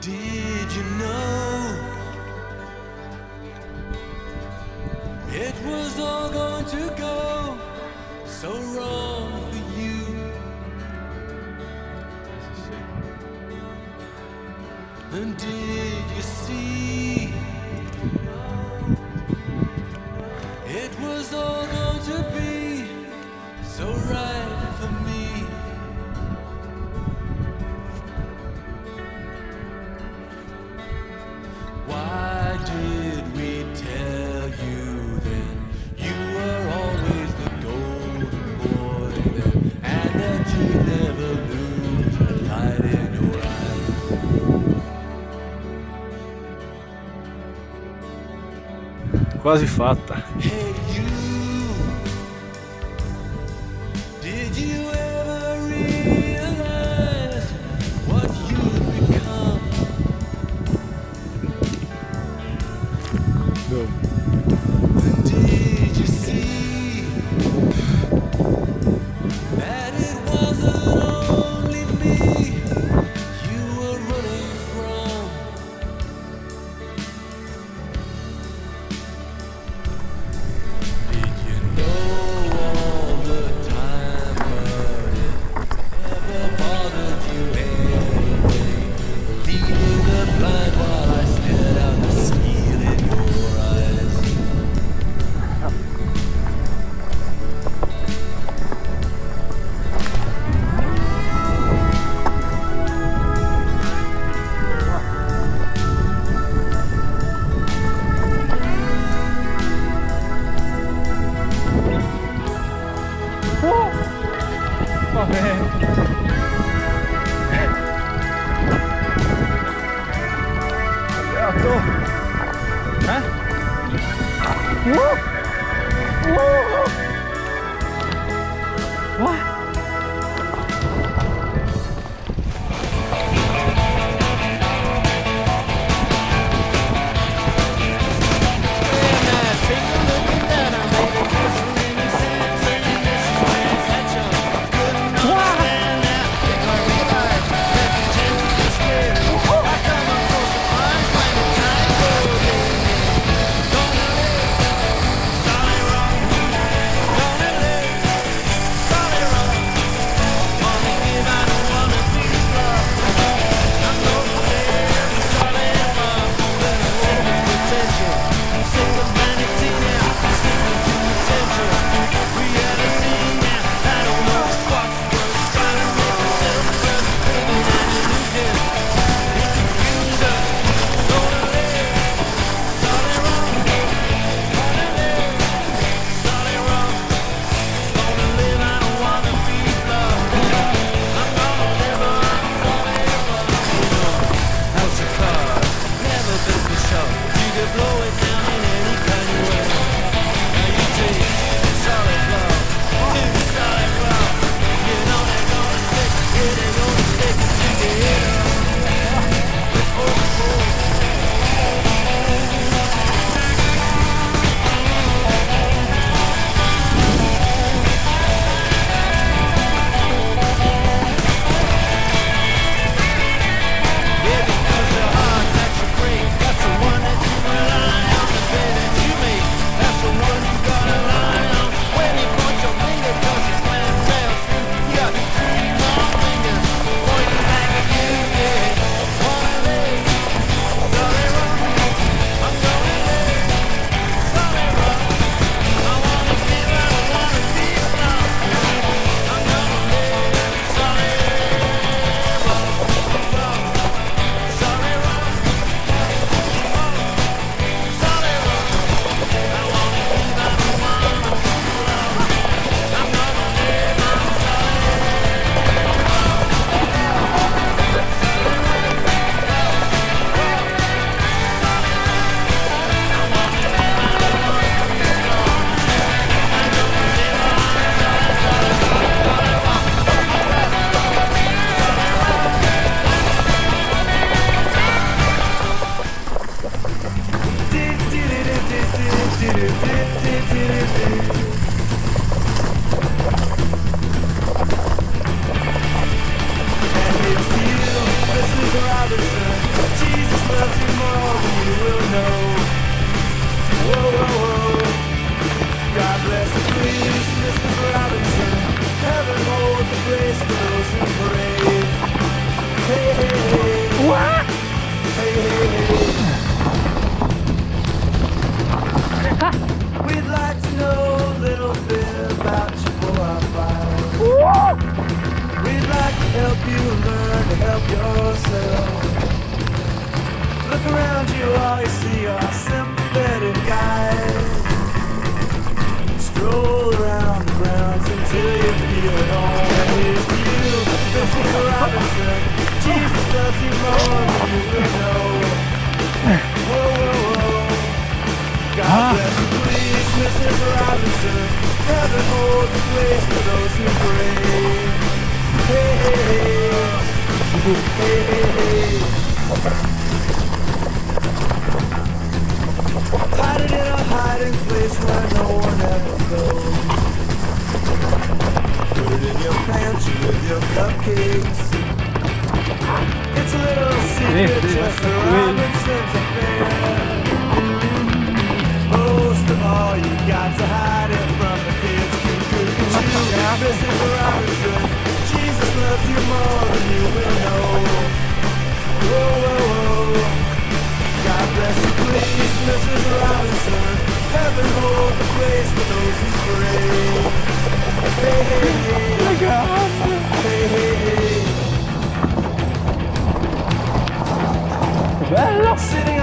Did you know it was all going to go so wrong for you? And did you see it was all going to be so right for me? Why did we tell you then you were always the golden boy then, and that you'd never lose the light in your eyes? Quasi fatta. Hey you, did you ever realize what you'd become? No. Did you see that it wasn't only me you were running from? Did you know all the time but it never bothered you anyway? Leading the blind while I stared out the steel in your eyes. loves you more than you will know. Whoa, whoa, whoa. God bless you, please, Mrs. Robinson. Heaven holds a place for those who pray. Hey, hey, hey. Hey, hey, hey. Hide it in a hiding place where no one ever goes. Put it in your pantry with your cupcakes. It's a little secret, just the Robinsons affair. Most of all, you got to hide it from the kids. Mrs. Robinson, Jesus loves you more than you will know. Whoa, whoa, whoa. God bless you, please, Mrs. Robinson. Heaven holds a place for those who pray. Hey, hey, hey. Hey, hey, hey. Bello! Sitting